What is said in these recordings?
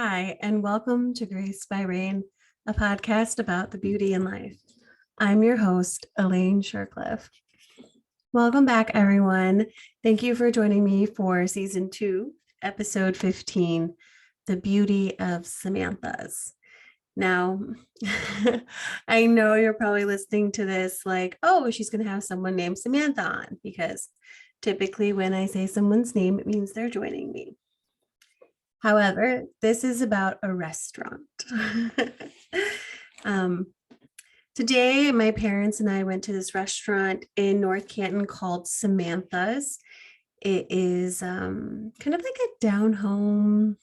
Hi, and welcome to Grace by Rain, a podcast about the beauty in life. I'm your host, Elaine Shercliffe. Welcome back, everyone. Thank you for joining me for season 2, episode 15, The Beauty of Samantha's. Now, I know you're probably listening to this like, oh, she's going to have someone named Samantha on, because typically when I say someone's name, it means they're joining me. However, this is about a restaurant. Today, my parents and I went to this restaurant in North Canton called Samantha's. It is kind of like a down home,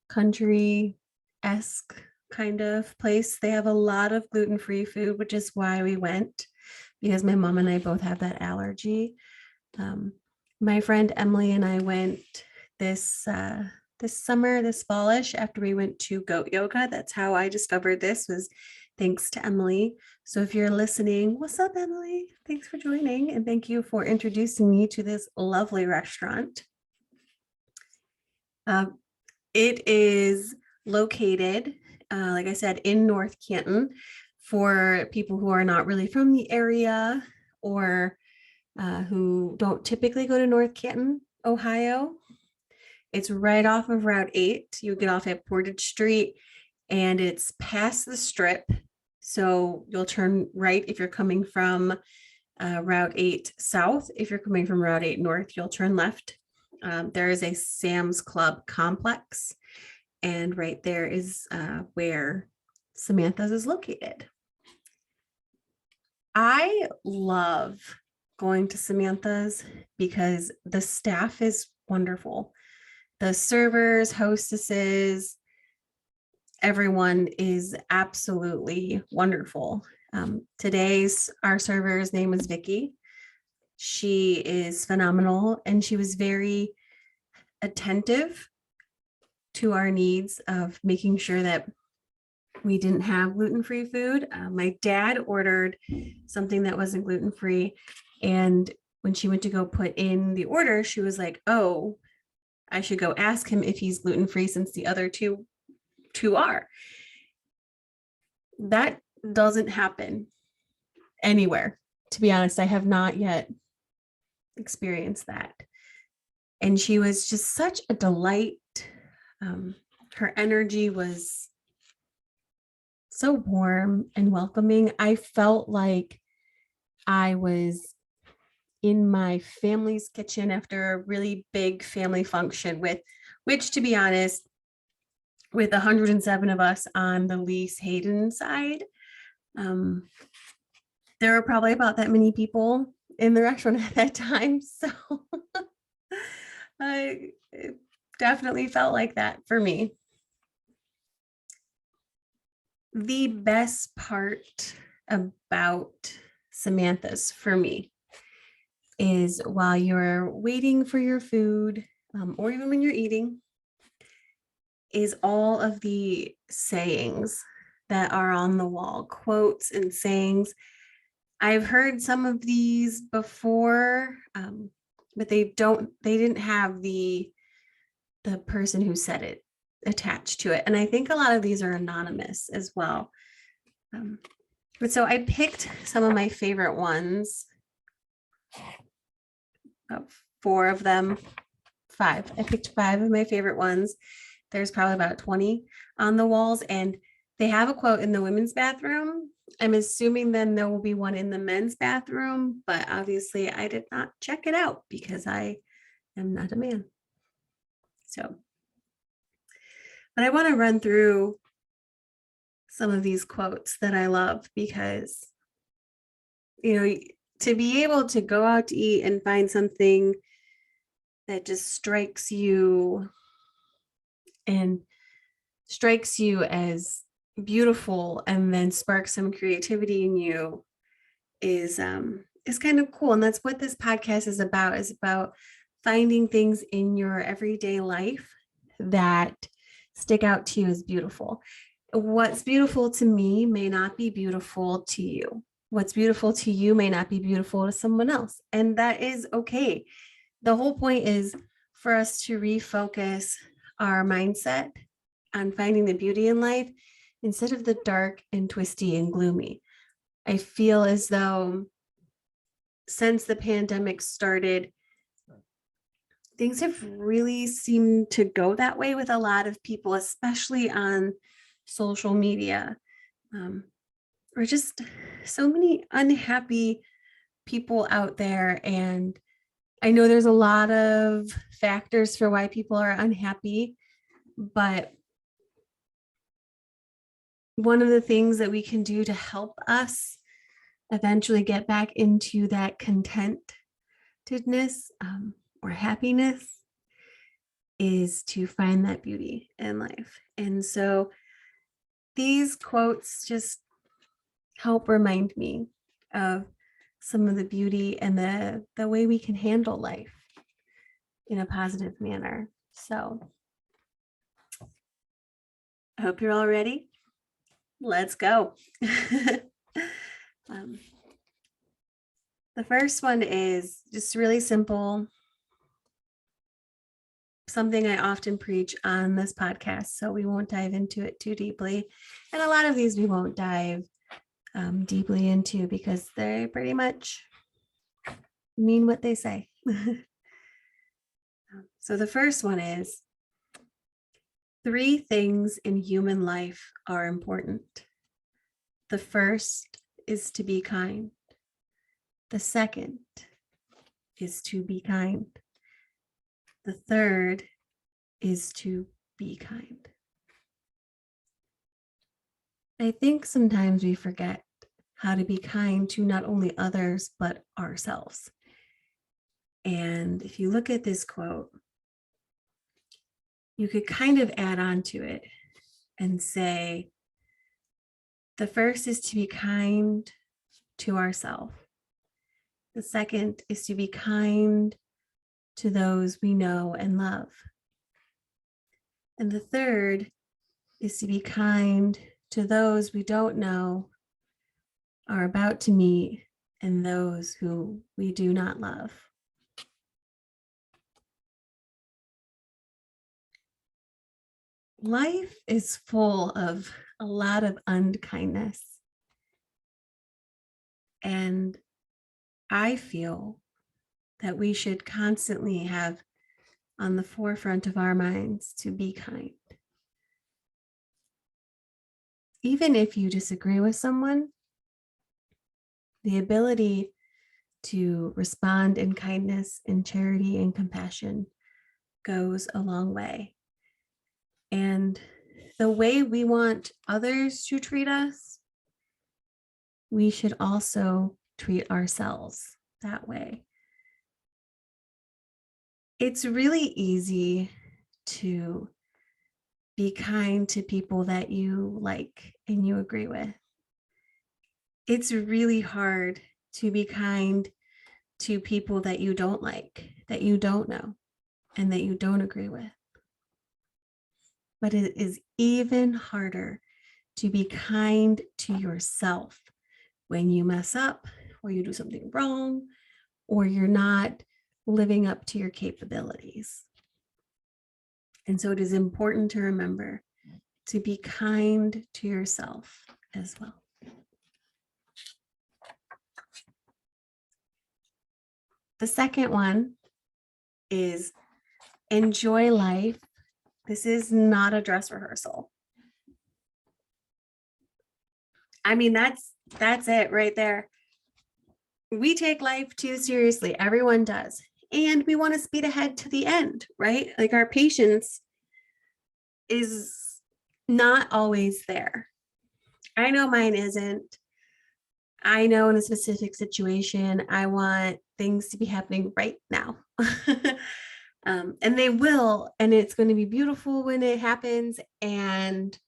country-esque kind of place. They have a lot of gluten-free food, which is why we went, because my mom and I both have that allergy. My friend Emily and I went this summer, this fallish, after we went to goat yoga. That's how I discovered this, was thanks to Emily. So if you're listening, what's up, Emily? Thanks for joining, and thank you for introducing me to this lovely restaurant. It is located, like I said, in North Canton. For people who are not really from the area or who don't typically go to North Canton, Ohio, it's right off of Route 8. You get off at Portage Street and it's past the Strip. So you'll turn right if you're coming from Route 8 South. If you're coming from Route 8 North, you'll turn left. There is a Sam's Club complex, and right there is where Samantha's is located. I love going to Samantha's because the staff is wonderful. The servers, hostesses, everyone is absolutely wonderful. Today's our server's name was Vicky. She is phenomenal, and she was very attentive to our needs of making sure that we didn't have gluten-free food. My dad ordered something that wasn't gluten-free, and when she went to go put in the order, she was like, oh, I should go ask him if he's gluten-free since the other two are. That doesn't happen anywhere. To be honest, I have not yet experienced that. And she was just such a delight. Her energy was so warm and welcoming. I felt like I was in my family's kitchen after a really big family function, which, to be honest, with 107 of us on the Lease Hayden side, there were probably about that many people in the restaurant at that time. So it definitely felt like that for me. The best part about Samantha's for me is while you're waiting for your food, or even when you're eating, is all of the sayings that are on the wall, quotes and sayings. I've heard some of these before, but they didn't have the person who said it attached to it. And I think a lot of these are anonymous as well. But so I picked some of my favorite ones. 4 of them, 5. I picked 5 of my favorite ones. There's probably about 20 on the walls, and they have a quote in the women's bathroom. I'm assuming then there will be one in the men's bathroom, but obviously I did not check it out because I am not a man. So, but I want to run through some of these quotes that I love because, to be able to go out to eat and find something that just strikes you as beautiful and then sparks some creativity in you is kind of cool. And that's what this podcast is about finding things in your everyday life that stick out to you as beautiful. What's beautiful to me may not be beautiful to you. What's beautiful to you may not be beautiful to someone else. And that is okay. The whole point is for us to refocus our mindset on finding the beauty in life instead of the dark and twisty and gloomy. I feel as though since the pandemic started, things have really seemed to go that way with a lot of people, especially on social media. Or just so many unhappy people out there. And I know there's a lot of factors for why people are unhappy, but one of the things that we can do to help us eventually get back into that contentedness or happiness is to find that beauty in life. And so these quotes just help remind me of some of the beauty and the way we can handle life in a positive manner. So I hope you're all ready. Let's go. The first one is just really simple, something I often preach on this podcast, so we won't dive into it too deeply. And a lot of these we won't dive deeply into because they pretty much mean what they say. So the first one is, 3 things in human life are important. The first is to be kind. The second is to be kind. The third is to be kind. I think sometimes we forget how to be kind to not only others, but ourselves. And if you look at this quote, you could kind of add on to it and say, the first is to be kind to ourselves. The second is to be kind to those we know and love. And the third is to be kind to those we don't know, are about to meet, and those who we do not love. Life is full of a lot of unkindness. And I feel that we should constantly have on the forefront of our minds to be kind. Even if you disagree with someone, the ability to respond in kindness and charity and compassion goes a long way. And the way we want others to treat us, we should also treat ourselves that way. It's really easy to be kind to people that you like and you agree with. It's really hard to be kind to people that you don't like, that you don't know, and that you don't agree with. But it is even harder to be kind to yourself when you mess up or you do something wrong or you're not living up to your capabilities. And so it is important to remember to be kind to yourself as well. The second one is enjoy life. This is not a dress rehearsal. I mean, that's it right there. We take life too seriously. Everyone does. And we want to speed ahead to the end, right? Like our patience is not always there. I know mine isn't. I know in a specific situation, I want things to be happening right now. And they will, and it's going to be beautiful when it happens. And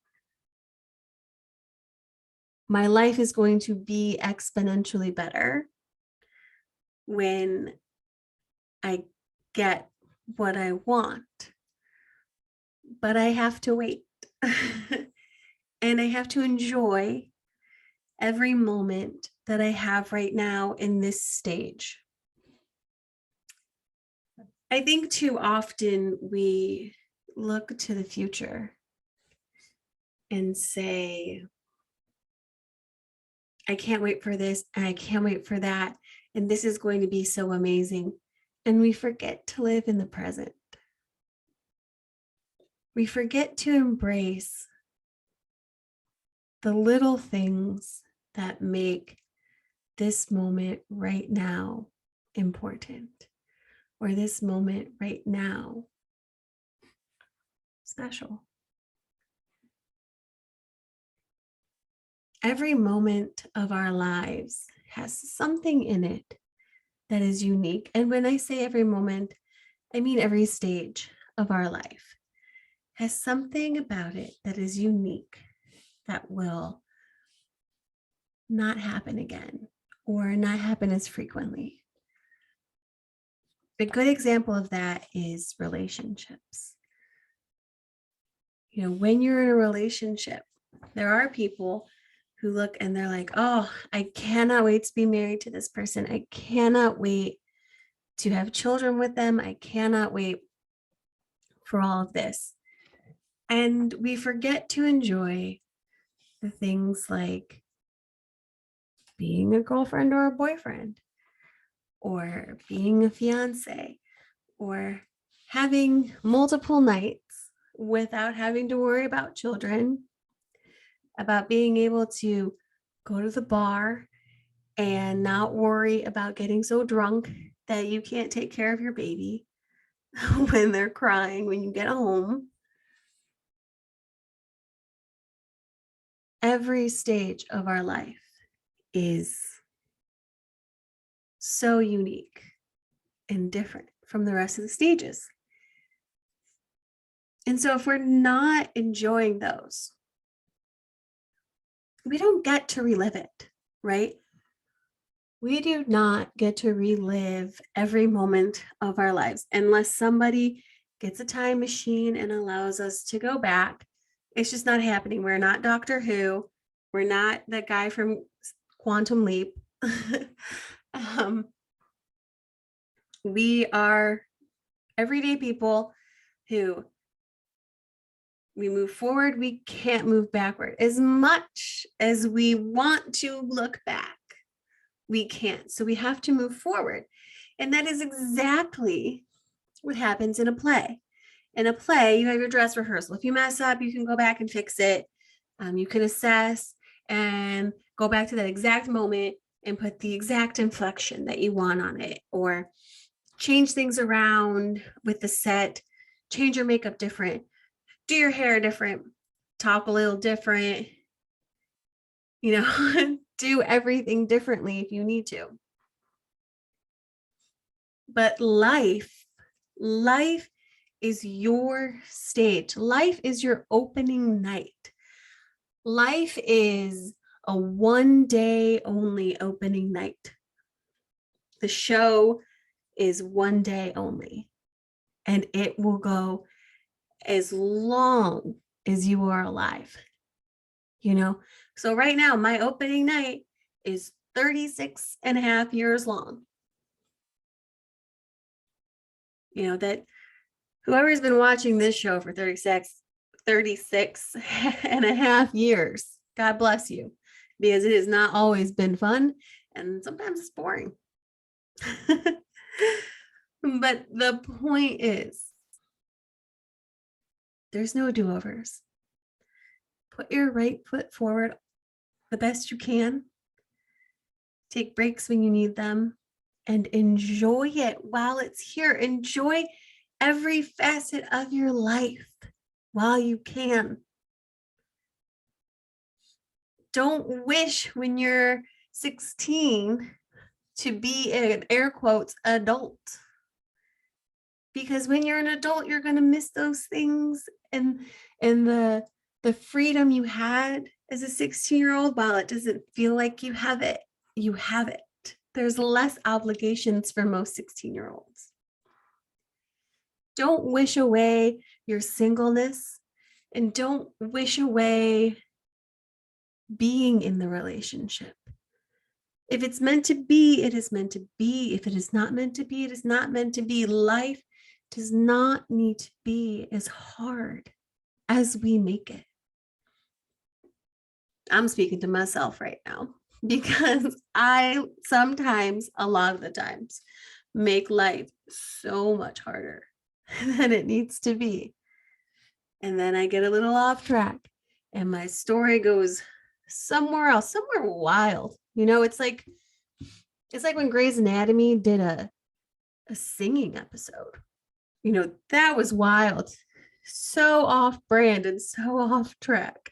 my life is going to be exponentially better when I get what I want. But I have to wait. And I have to enjoy every moment that I have right now in this stage. I think too often we look to the future and say, I can't wait for this and I can't wait for that. And this is going to be so amazing. And we forget to live in the present. We forget to embrace the little things that make this moment right now important, or this moment right now special. Every moment of our lives has something in it that is unique. And when I say every moment, I mean every stage of our life has something about it that is unique, that will not happen again or not happen as frequently. A good example of that is relationships. You know, when you're in a relationship, there are people who look and they're like, oh, I cannot wait to be married to this person. I cannot wait to have children with them. I cannot wait for all of this. And we forget to enjoy the things like being a girlfriend or a boyfriend, or being a fiance, or having multiple nights without having to worry about children, about being able to go to the bar and not worry about getting so drunk that you can't take care of your baby when they're crying when you get home. Every stage of our life is so unique and different from the rest of the stages. And so if we're not enjoying those, we don't get to relive it, right? We do not get to relive every moment of our lives unless somebody gets a time machine and allows us to go back. It's just not happening. We're not Doctor Who. We're not that guy from Quantum Leap. We are everyday people who we move forward, we can't move backward. As much as we want to look back, we can't. So we have to move forward. And that is exactly what happens in a play. In a play, you have your dress rehearsal. If you mess up, you can go back and fix it. You can assess and go back to that exact moment and put the exact inflection that you want on it, or change things around with the set, change your makeup different, do your hair different, talk a little different, do everything differently if you need to. But life is your stage. Life is your opening night. Life is a one day only opening night. The show is one day only, and it will go as long as you are alive. So right now, my opening night is 36 and a half years long. That whoever's been watching this show for 36 and a half years, God bless you, because it has not always been fun, and sometimes it's boring. But the point is, there's no do-overs. Put your right foot forward the best you can. Take breaks when you need them, and enjoy it while it's here. Enjoy every facet of your life while you can. Don't wish when you're 16 to be an air quotes adult, because when you're an adult, you're going to miss those things and the freedom you had as a 16-year-old. While it doesn't feel like you have it, you have it. There's less obligations for most 16-year-olds. Don't wish away your singleness, and don't wish away being in the relationship. If it's meant to be, it is meant to be. If it is not meant to be, it is not meant to be. Life does not need to be as hard as we make it. I'm speaking to myself right now because I sometimes, a lot of the times, make life so much harder than it needs to be. And then I get a little off track and my story goes somewhere else, somewhere wild. It's like when Grey's Anatomy did a singing episode. That was wild. So off brand and so off track.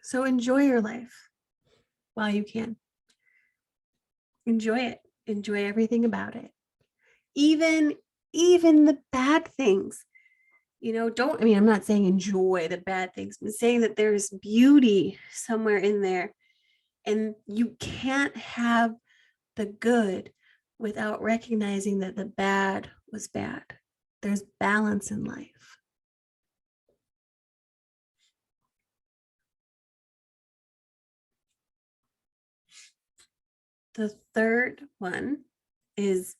So enjoy your life while you can. Enjoy it. Enjoy everything about it. Even the bad things. I'm not saying enjoy the bad things. I'm saying that there's beauty somewhere in there. And you can't have the good without recognizing that the bad was bad. There's balance in life. The third one is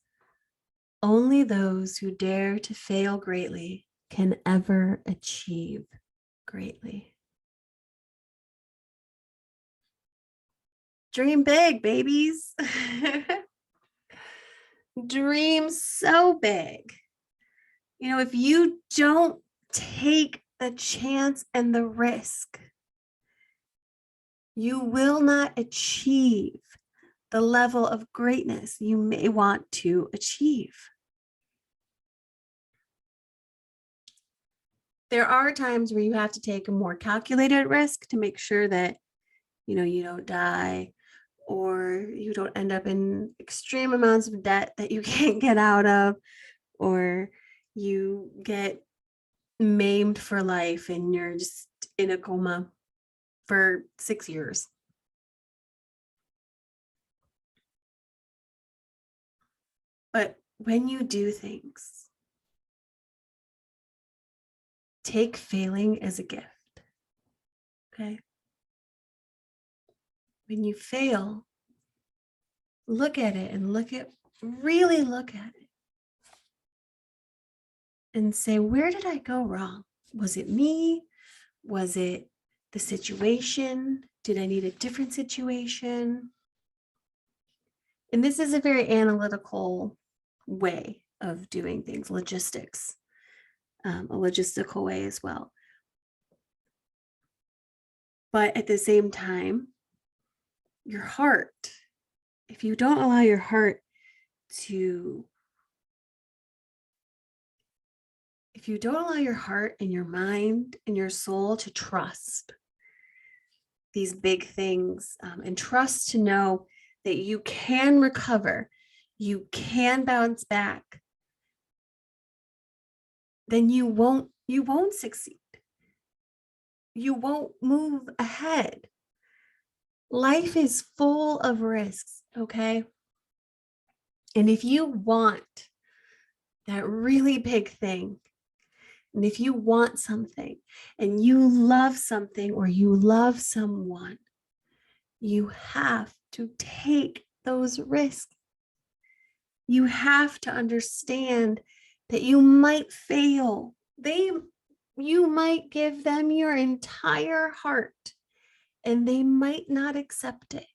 only those who dare to fail greatly can ever achieve greatly. Dream big, babies. Dream so big. If you don't take the chance and the risk, you will not achieve the level of greatness you may want to achieve. There are times where you have to take a more calculated risk to make sure that, you don't die or you don't end up in extreme amounts of debt that you can't get out of, or you get maimed for life and you're just in a coma for 6 years. But when you do things, take failing as a gift. Okay? When you fail, look at it and really look at it and say, where did I go wrong? Was it me? Was it the situation? Did I need a different situation? And this is a very analytical way of doing things, logistics, a logistical way as well. But at the same time, your heart, if you don't allow your heart to, if you don't allow your heart and your mind and your soul to trust these big things, and trust to know that you can recover, you can bounce back, then you won't succeed. You won't move ahead. Life is full of risks, okay? And if you want that really big thing, and if you want something and you love something or you love someone, you have to take those risks. You have to understand that you might fail. You might give them your entire heart and they might not accept it.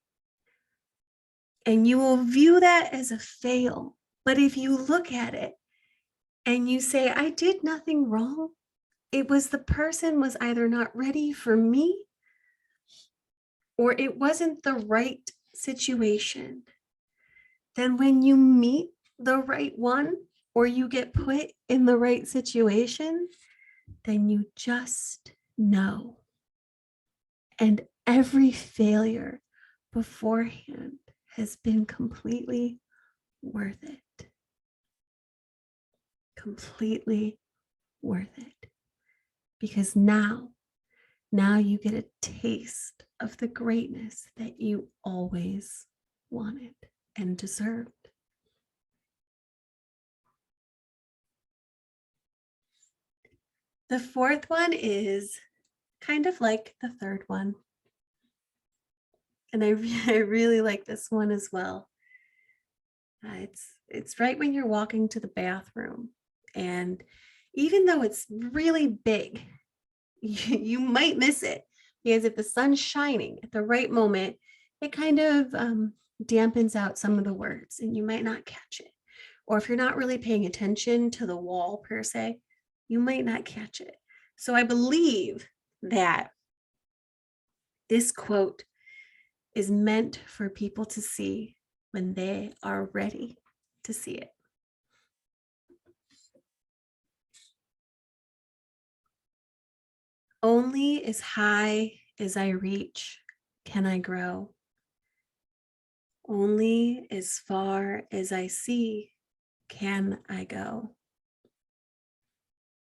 And you will view that as a fail. But if you look at it and you say, I did nothing wrong, it was the person was either not ready for me or it wasn't the right situation, then when you meet the right one or you get put in the right situation, then you just know. And every failure beforehand has been completely worth it. Completely worth it. Because now you get a taste of the greatness that you always wanted and deserved. The fourth one is kind of like the third one. And I really like this one as well. It's right when you're walking to the bathroom and even though it's really big, you might miss it because if the sun's shining at the right moment, it kind of dampens out some of the words and you might not catch it. Or if you're not really paying attention to the wall per se, you might not catch it. So I believe that this quote is meant for people to see when they are ready to see it. Only as high as I reach can I grow. Only as far as I see can I go.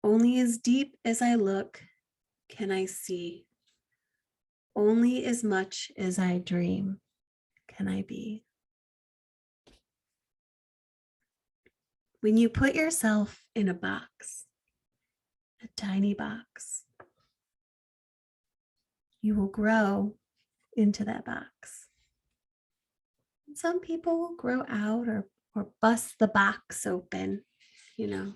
Only as deep as I look can I see. Only as much as I dream can I be. When you put yourself in a box, a tiny box, you will grow into that box. Some people will grow out or bust the box open, you know.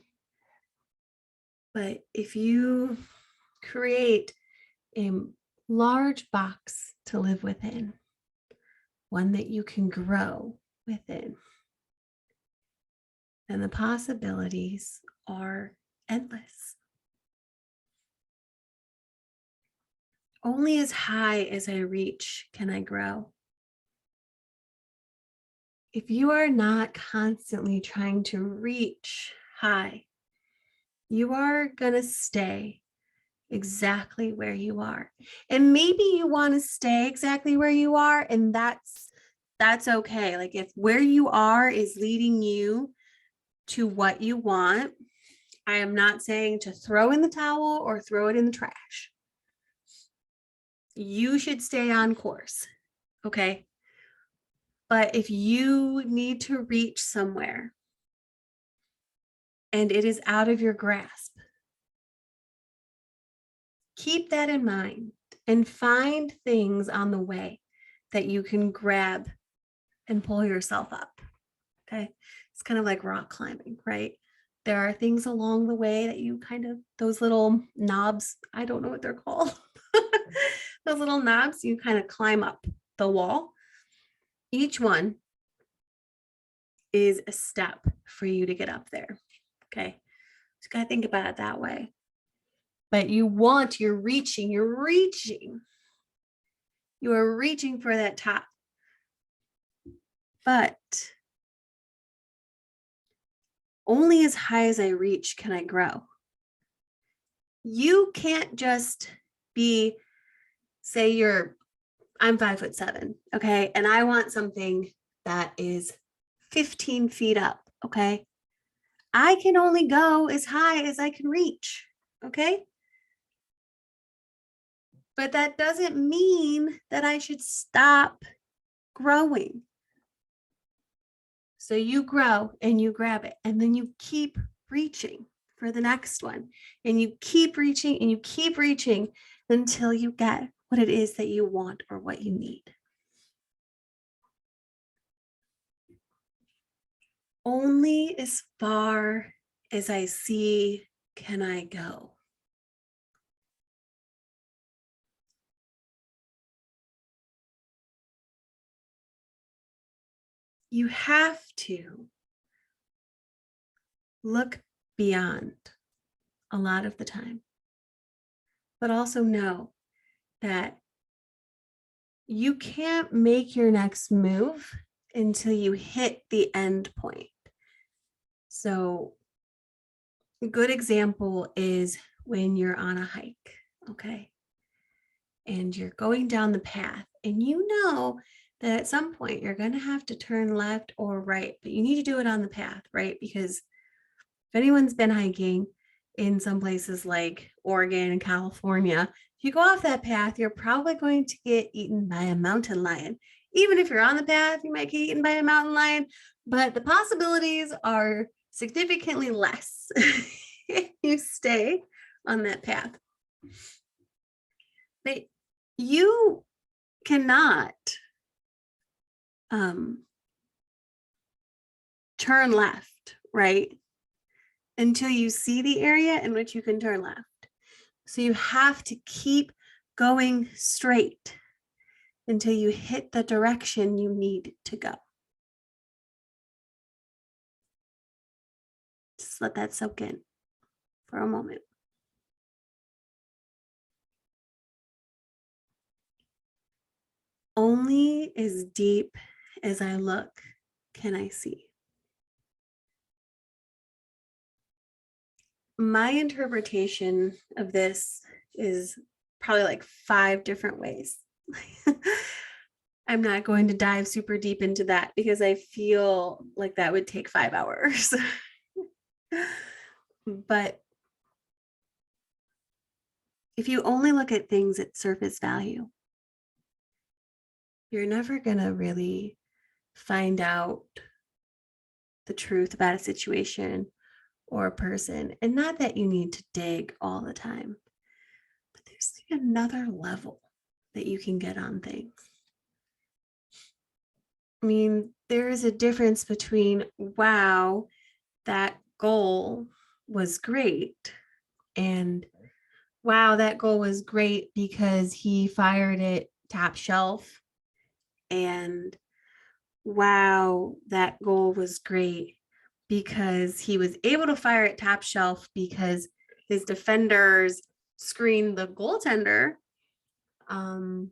But if you create a large box to live within, one that you can grow within, then the possibilities are endless. Only as high as I reach can I grow. If you are not constantly trying to reach high, you are going to stay exactly where you are. And maybe you want to stay exactly where you are, and that's okay. Like if where you are is leading you to what you want, I am not saying to throw in the towel or throw it in the trash. You should stay on course, okay? But if you need to reach somewhere and it is out of your grasp, keep that in mind and find things on the way that you can grab and pull yourself up, okay? It's kind of like rock climbing, right? There are things along the way that you kind of, those little knobs, I don't know what they're called. Those little knobs, you kind of climb up the wall. Each one is a step for you to get up there, okay? Just gotta think about it that way. But you're reaching for that top. But only as high as I reach can I grow. You can't just be, say I'm 5'7", okay? And I want something that is 15 feet up, okay? I can only go as high as I can reach, okay? But that doesn't mean that I should stop growing. So you grow and you grab it, and then you keep reaching for the next one, and you keep reaching and you keep reaching until you get what it is that you want or what you need. Only as far as I see can I go. You have to look beyond a lot of the time, but also know that you can't make your next move until you hit the end point. So a good example is when you're on a hike, okay? And you're going down the path and you know that at some point you're going to have to turn left or right, but you need to do it on the path, right? Because if anyone's been hiking in some places like Oregon and California, if you go off that path, you're probably going to get eaten by a mountain lion. Even if you're on the path, you might get eaten by a mountain lion, but the possibilities are significantly less if you stay on that path. But you cannot turn left, right? until you see the area in which you can turn left. So you have to keep going straight until you hit the direction you need to go. Just let that soak in for a moment. Only as deep as I look can I see. My interpretation of this is probably like 5 different ways. I'm not going to dive super deep into that because I feel like that would take 5 hours. But if you only look at things at surface value, you're never going to really find out the truth about a situation or a person. And not that you need to dig all the time, but there's another level that you can get on things. I mean, there is a difference between, wow, that goal was great, and wow, that goal was great because he fired it top shelf, and wow, that goal was great because he was able to fire it top shelf because his defenders screened the goaltender. And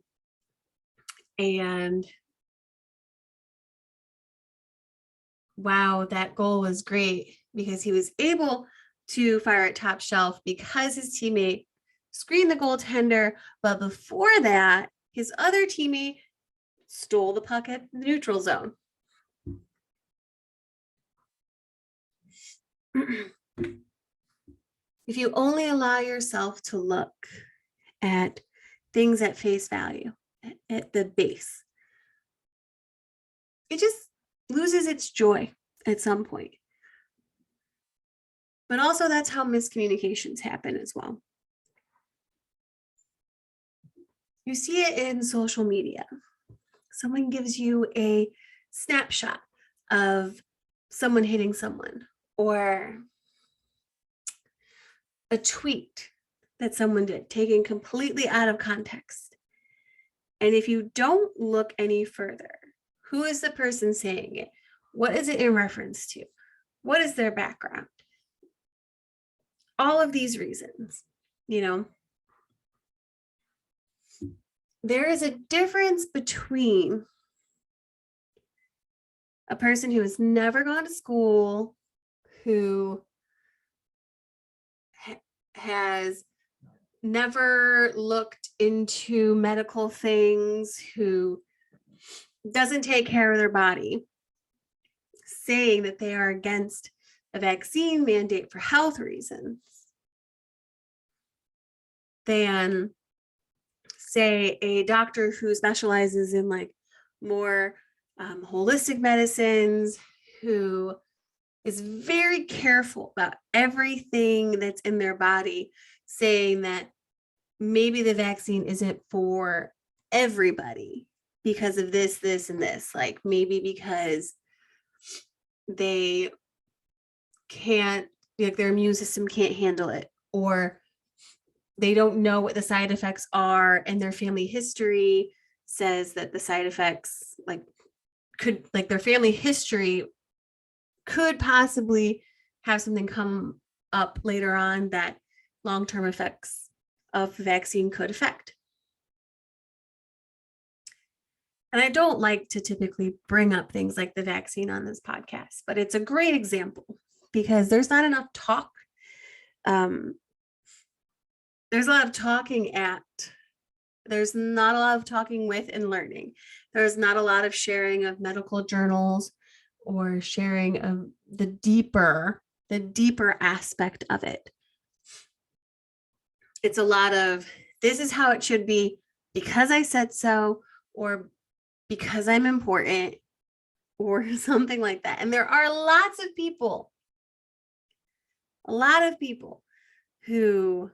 wow, that goal was great because he was able to fire it top shelf because his teammate screened the goaltender. But before that, his other teammate stole the puck at the neutral zone. If you only allow yourself to look at things at face value, at the base, it just loses its joy at some point. But also that's how miscommunications happen as well. You see it in social media. Someone gives you a snapshot of someone hitting someone, or a tweet that someone did taken completely out of context. And if you don't look any further, who is the person saying it? What is it in reference to? What is their background? All of these reasons, there is a difference between a person who has never gone to school, who has never looked into medical things, who doesn't take care of their body, saying that they are against a vaccine mandate for health reasons, than say a doctor who specializes in like more holistic medicines, who is very careful about everything that's in their body, saying that maybe the vaccine isn't for everybody because of this, this, and this. Like maybe because they can't, like their immune system can't handle it, or they don't know what the side effects are, and their family history says that the side effects their family history could possibly have something come up later on that long-term effects of the vaccine could affect. And I don't like to typically bring up things like the vaccine on this podcast, but it's a great example because there's not enough talk. There's a lot of talking at. There's not a lot of talking with and learning. There's not a lot of sharing of medical journals or sharing of the deeper aspect of it. It's a lot of, this is how it should be because I said so, or because I'm important, or something like that. And there are lots of people, who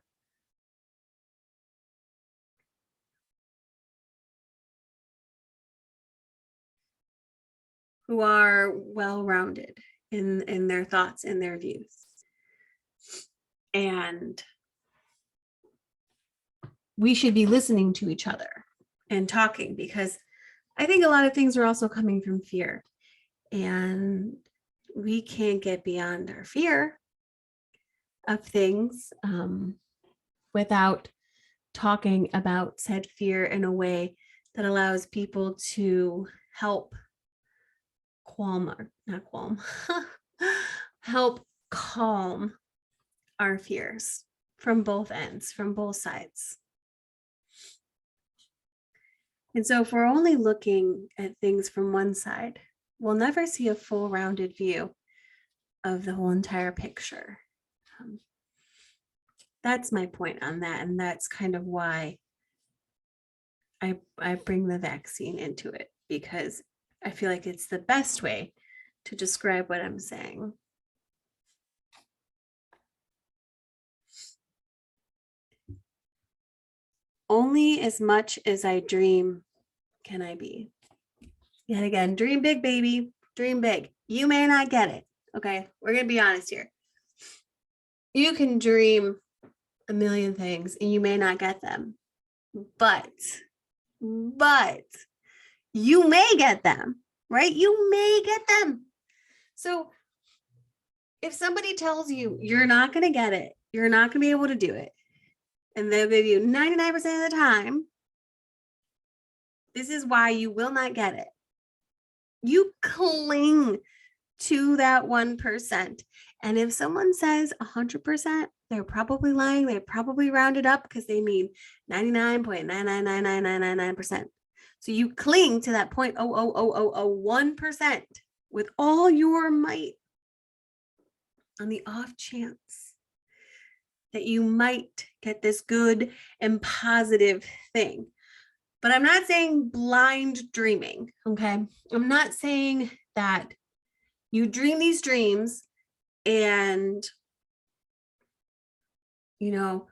are well-rounded in their thoughts and their views. And we should be listening to each other and talking, because I think a lot of things are also coming from fear, and we can't get beyond our fear of things without talking about said fear in a way that allows people to help help calm our fears from both ends, from both sides. And so if we're only looking at things from one side, we'll never see a full rounded view of the whole entire picture. That's my point on that. And that's kind of why I bring the vaccine into it, because I feel like it's the best way to describe what I'm saying. Only as much as I dream can I be. Yet again, dream big, baby. Dream big. You may not get it. Okay, we're going to be honest here. You can dream a million things and you may not get them. But you may get them, right? You may get them. So if somebody tells you you're not going to get it, you're not going to be able to do it, and they'll give you 99% of the time, this is why you will not get it. You cling to that 1%. And if someone says 100%, they're probably lying. They probably rounded up because they mean 99.9999999%. So you cling to that 0.00001% with all your might on the off chance that you might get this good and positive thing. But I'm not saying blind dreaming, okay? I'm not saying that you dream these dreams and, you know,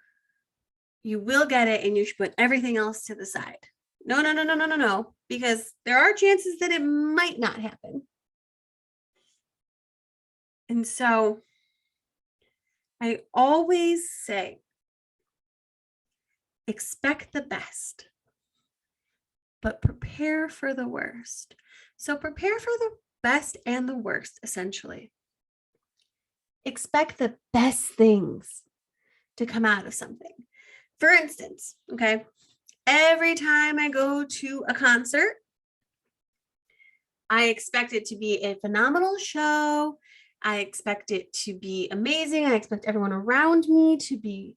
you will get it and you should put everything else to the side. No, because there are chances that it might not happen. And so I always say, expect the best, but prepare for the worst. So prepare for the best and the worst, essentially. Expect the best things to come out of something. For instance, okay, every time I go to a concert, I expect it to be a phenomenal show. I expect it to be amazing. I expect everyone around me to be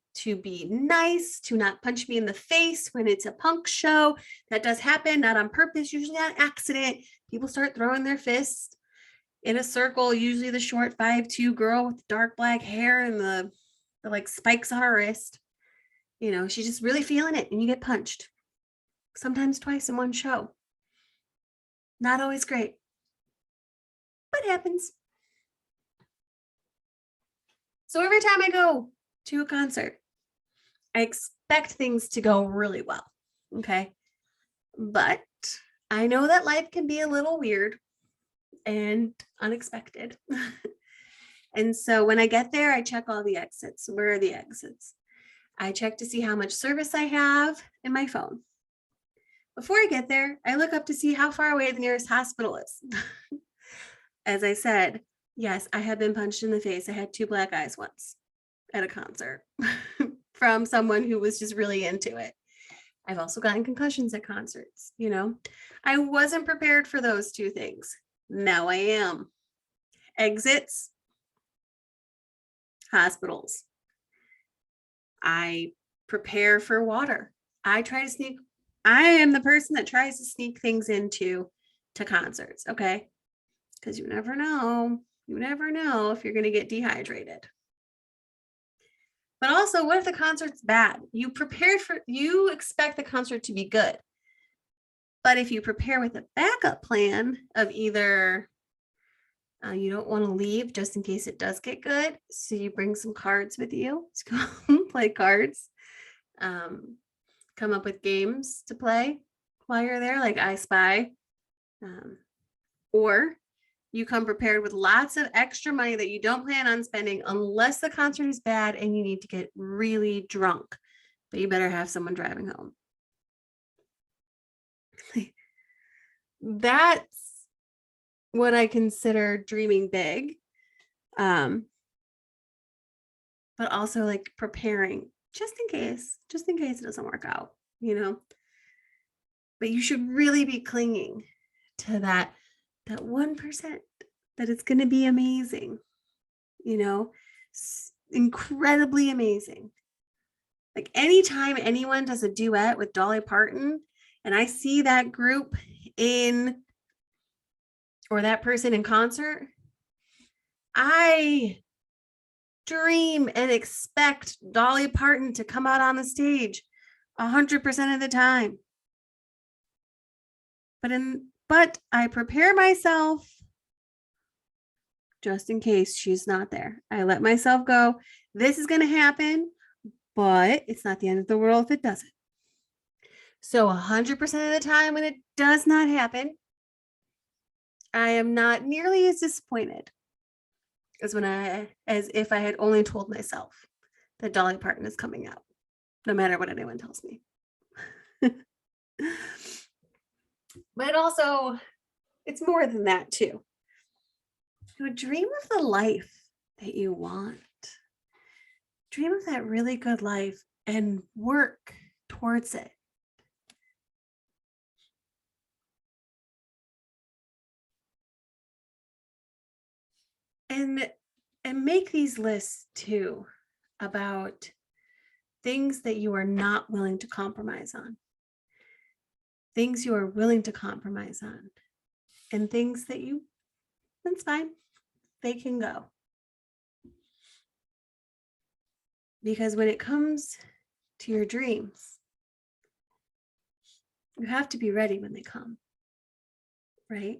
nice, to not punch me in the face when it's a punk show. That does happen, not on purpose, usually on accident. People start throwing their fists in a circle, usually the short 5'2" girl with dark black hair and the like spikes on her wrist. You know, she's just really feeling it and you get punched. Sometimes twice in one show. Not always great, but happens. So every time I go to a concert, I expect things to go really well, okay? But I know that life can be a little weird and unexpected. And so when I get there, I check all the exits. Where are the exits? I check to see how much service I have in my phone. Before I get there, I look up to see how far away the nearest hospital is. As I said, yes, I have been punched in the face. I had 2 black eyes once at a concert from someone who was just really into it. I've also gotten concussions at concerts, you know. I wasn't prepared for those 2 things. Now I am. Exits, hospitals. I prepare for water. I am the person that tries to sneak things into concerts, okay? Because you never know if you're going to get dehydrated. But also, what if the concert's bad? You expect the concert to be good. But if you prepare with a backup plan of either you don't want to leave just in case it does get good, so you bring some cards with you to go play cards, come up with games to play while you're there, like I Spy, or You come prepared with lots of extra money that you don't plan on spending unless the concert is bad and you need to get really drunk. But you better have someone driving home. That's what I consider dreaming big. But also like preparing just in case it doesn't work out, but you should really be clinging to that 1% that it's going to be amazing, incredibly amazing. Like anytime anyone does a duet with Dolly Parton and I see that group or that person in concert, I dream and expect Dolly Parton to come out on the stage 100% of the time. But I prepare myself just in case she's not there. I let myself go. This is going to happen, but it's not the end of the world if it doesn't. So 100% of the time when it does not happen, I am not nearly as disappointed as if I had only told myself that Dolly Parton is coming out, no matter what anyone tells me. But also, it's more than that too. Dream of the life that you want. Dream of that really good life and work towards it. And make these lists too about things that you are not willing to compromise on, things you are willing to compromise on, and things that that's fine, they can go. Because when it comes to your dreams, you have to be ready when they come, right?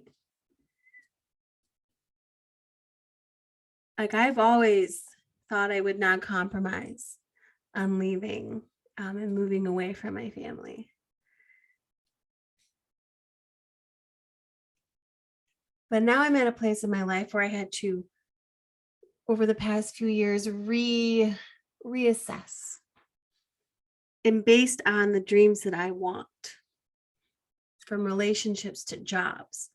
Like I've always thought I would not compromise on leaving and moving away from my family. But now I'm at a place in my life where I had to, over the past few years, reassess. And based on the dreams that I want, from relationships to jobs,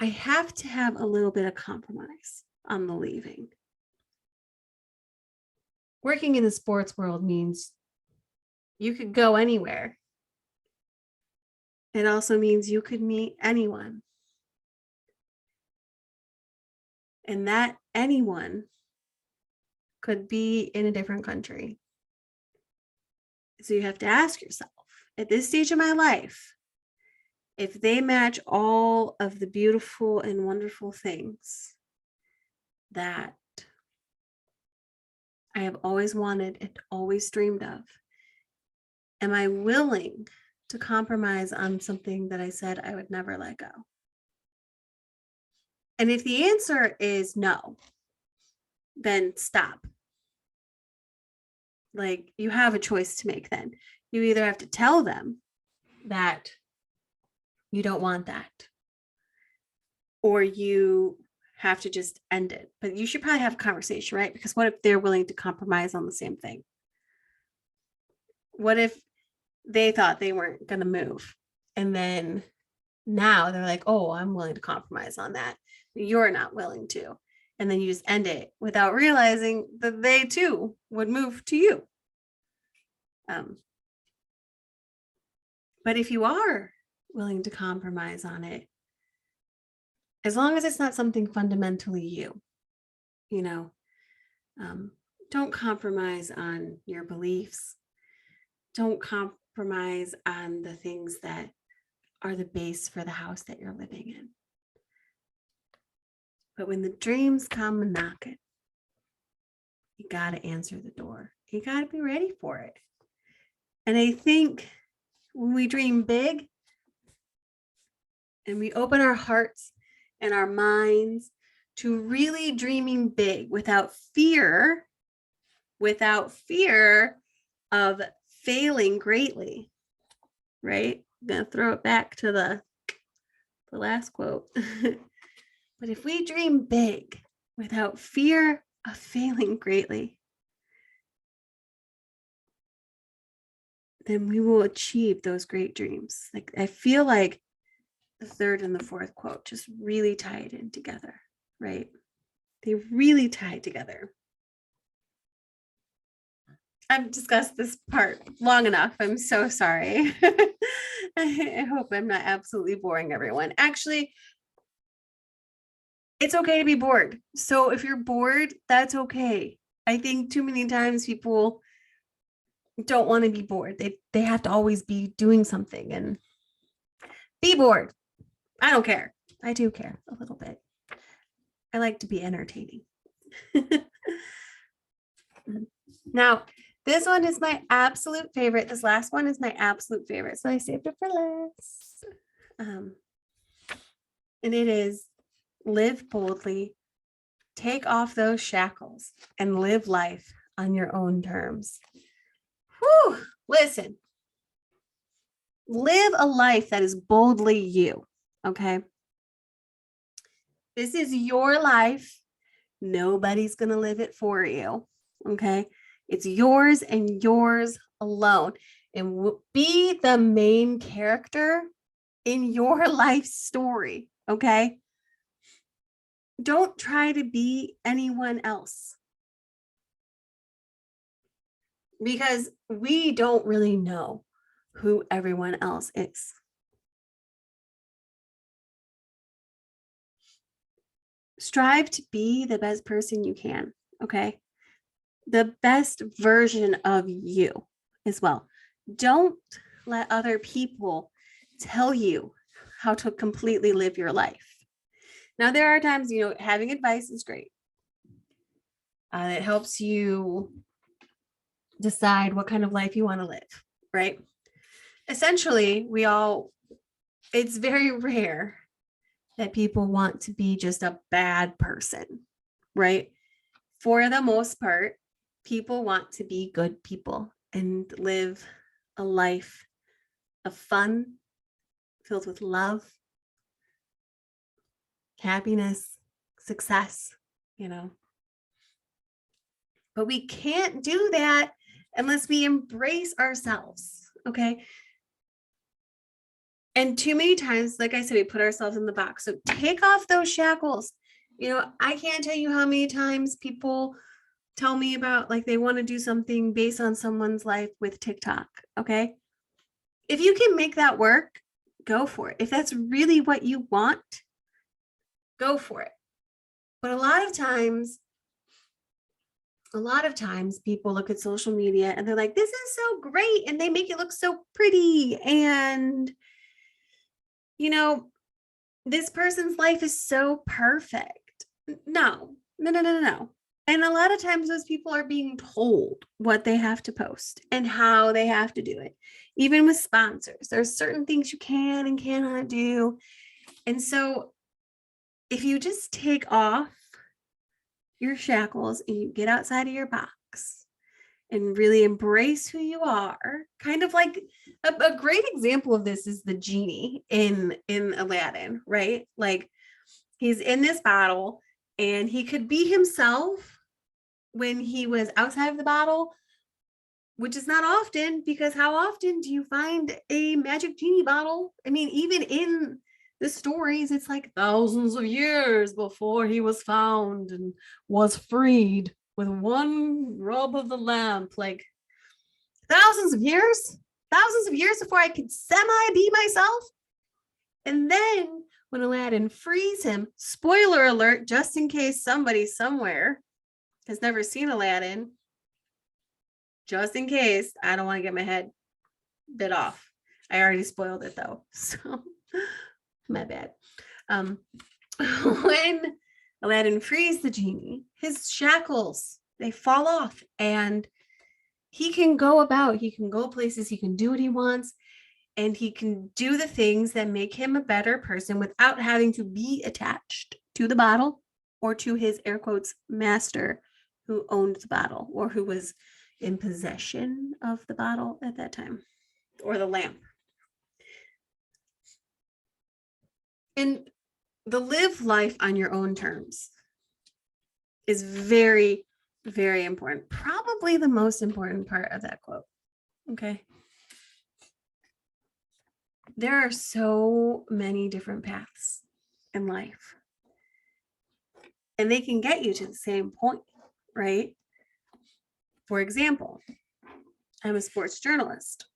I have to have a little bit of compromise on the leaving. Working in the sports world means you could go anywhere. It also means you could meet anyone. And that anyone could be in a different country. So you have to ask yourself, at this stage of my life, if they match all of the beautiful and wonderful things that I have always wanted and always dreamed of, am I willing to compromise on something that I said I would never let go? And if the answer is no, then stop. Like you have a choice to make then. You either have to tell them that you don't want that, or you have to just end it. But you should probably have a conversation, right? Because what if they're willing to compromise on the same thing? What if they thought they weren't going to move and then now they're like, oh, I'm willing to compromise on that. You're not willing to. And then you just end it without realizing that they too would move to you. But if you are willing to compromise on it, as long as it's not something fundamentally don't compromise on your beliefs. Don't compromise on the things that are the base for the house that you're living in. But when the dreams come knocking, you got to answer the door. You got to be ready for it. And I think when we dream big and we open our hearts and our minds to really dreaming big without fear of failing greatly, right? I'm going to throw it back to the the last quote. But if we dream big without fear of failing greatly, then we will achieve those great dreams. Like, I feel like the third and the fourth quote just really tie it in together, right? They really tie together. I've discussed this part long enough. I'm so sorry. I hope I'm not absolutely boring everyone. Actually, it's okay to be bored. So if you're bored, that's okay. I think too many times people don't want to be bored. They have to always be doing something, and be bored. I don't care. I do care a little bit. I like to be entertaining. Now, this one is my absolute favorite. This last one is my absolute favorite. So I saved it for last. And it is, live boldly, take off those shackles, and live life on your own terms. Whew, listen, live a life that is boldly you, okay? This is your life. Nobody's going to live it for you, okay? It's yours and yours alone. And be the main character in your life story, okay? Don't try to be anyone else, because we don't really know who everyone else is. Strive to be the best person you can, okay? The best version of you as well. Don't let other people tell you how to completely live your life. Now, there are times, having advice is great. It helps you decide what kind of life you want to live, right? Essentially, it's very rare that people want to be just a bad person, right? For the most part, people want to be good people and live a life of fun, filled with love, happiness, success, But we can't do that unless we embrace ourselves, okay? And too many times, like I said, we put ourselves in the box. So take off those shackles. I can't tell you how many times people tell me about, like, they want to do something based on someone's life with TikTok, okay? If you can make that work, go for it. If that's really what you want, go for it. But a lot of times people look at social media and they're like, this is so great. And they make it look so pretty. And, this person's life is so perfect. No. And a lot of times those people are being told what they have to post and how they have to do it. Even with sponsors, there's certain things you can and cannot do. And so if you just take off your shackles and you get outside of your box and really embrace who you are, kind of like a great example of this is the genie in Aladdin, right? Like, he's in this bottle and he could be himself when he was outside of the bottle, which is not often, because how often do you find a magic genie bottle? I mean, even in the stories, it's like thousands of years before he was found and was freed with one rub of the lamp. Like, thousands of years before I could semi be myself. And then when Aladdin frees him, spoiler alert, just in case somebody somewhere has never seen Aladdin, just in case, I don't want to get my head bit off. I already spoiled it though, so my bad. When Aladdin frees the genie, his shackles, they fall off and he can go places, he can do what he wants, and he can do the things that make him a better person without having to be attached to the bottle or to his, air quotes, master who owned the bottle or who was in possession of the bottle at that time, or the lamp. And the live life on your own terms is very, very important. Probably the most important part of that quote. Okay. There are so many different paths in life, and they can get you to the same point, right? For example, I'm a sports journalist.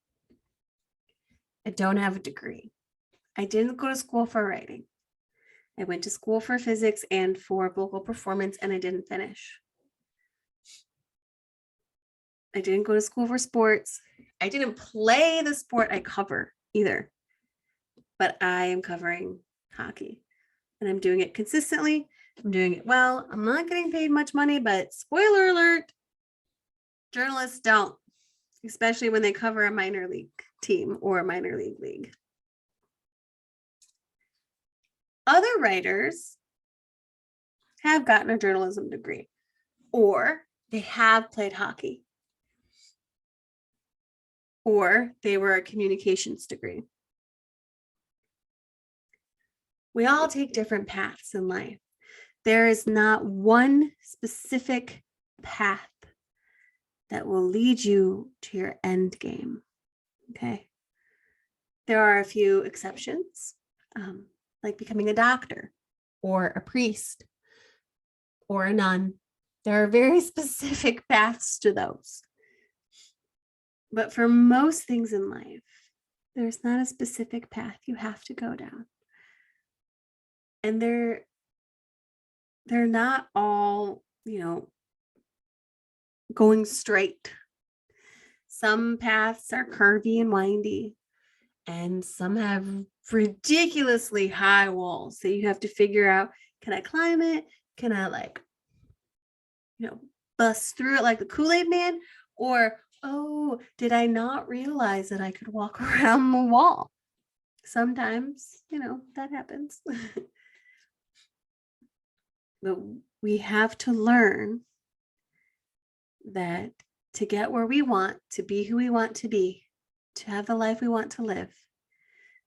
I don't have a degree. I didn't go to school for writing. I went to school for physics and for vocal performance, and I didn't finish. I didn't go to school for sports. I didn't play the sport I cover either, but I am covering hockey, and I'm doing it consistently. I'm doing it well. I'm not getting paid much money, but spoiler alert, journalists don't, especially when they cover a minor league team or a minor league. Other writers have gotten a journalism degree, or they have played hockey, or they were a communications degree. We all take different paths in life. There is not one specific path that will lead you to your end game. Okay. There are a few exceptions, like becoming a doctor or a priest or a nun. There are very specific paths to those. But for most things in life, there's not a specific path you have to go down. And they're not all, going straight. Some paths are curvy and windy, and some have ridiculously high walls that you have to figure out, can I climb it? Can I bust through it like the Kool-Aid man? Or, oh, did I not realize that I could walk around the wall? Sometimes, that happens. But we have to learn that to get where we want, to be who we want to be, to have the life we want to live,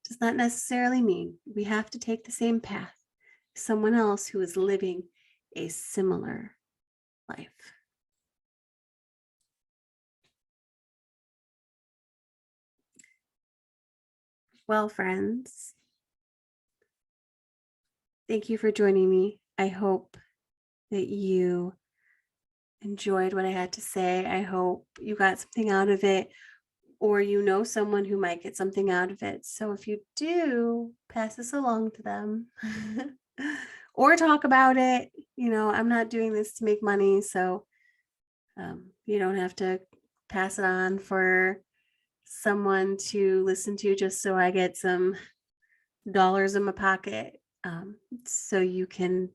does not necessarily mean we have to take the same path as someone else who is living a similar life. Well, friends, thank you for joining me. I hope that you enjoyed what I had to say. I hope you got something out of it, or someone who might get something out of it. So if you do, pass this along to them or talk about it. I'm not doing this to make money, so you don't have to pass it on for someone to listen to just so I get some dollars in my pocket. So you can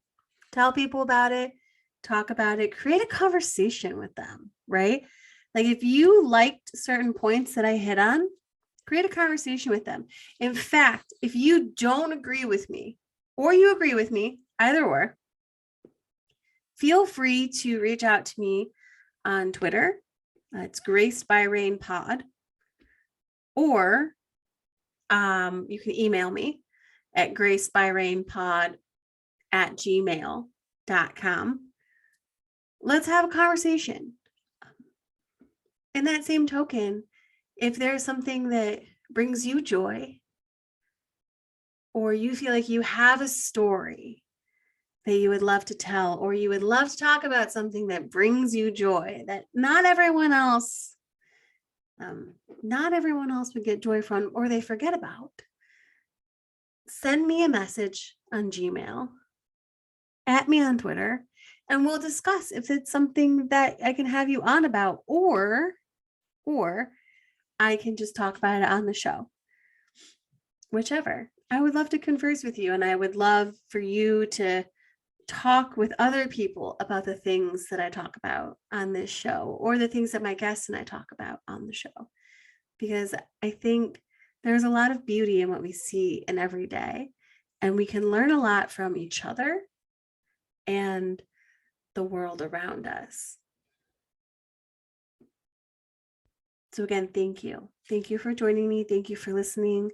tell people about it, talk about it, create a conversation with them, right? Like if you liked certain points that I hit on, create a conversation with them. In fact, if you don't agree with me or you agree with me, either or, feel free to reach out to me on Twitter. It's Graced by Rain Pod. Or you can email me at gracedbyrainpod@gmail.com. Let's have a conversation. In that same token, if there's something that brings you joy, or you feel like you have a story that you would love to tell, or you would love to talk about something that brings you joy that not everyone else would get joy from, or they forget about, send me a message on Gmail, at me on Twitter, and we'll discuss if it's something that I can have you on about, or I can just talk about it on the show. Whichever. I would love to converse with you, and I would love for you to talk with other people about the things that I talk about on this show, or the things that my guests and I talk about on the show, because I think there's a lot of beauty in what we see in every day, and we can learn a lot from each other and the world around us. So again, thank you. Thank you for joining me. Thank you for listening.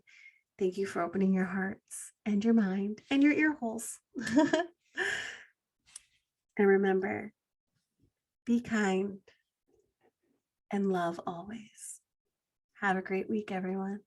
Thank you for opening your hearts. and your mind and your ear holes. And remember, be kind and love always. Have a great week, everyone.